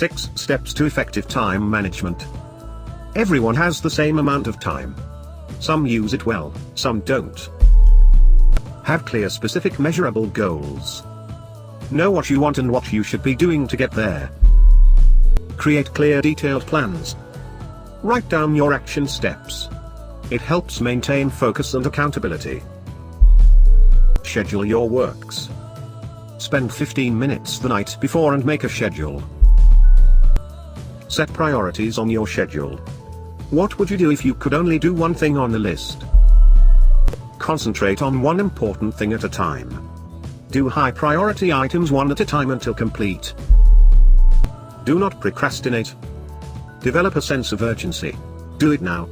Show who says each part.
Speaker 1: 6 Steps to Effective Time Management. Everyone has the same amount of time. Some use it well, some don't. Have clear, specific, measurable goals. Know what you want and what you should be doing to get there. Create clear, detailed plans. Write down your action steps. It helps maintain focus and accountability. Schedule your works. Spend 15 minutes the night before and make a schedule. Set priorities on your schedule. What would you do if you could only do one thing on the list? Concentrate on one important thing at a time. Do high priority items one at a time until complete. Do not procrastinate. Develop a sense of urgency. Do it now.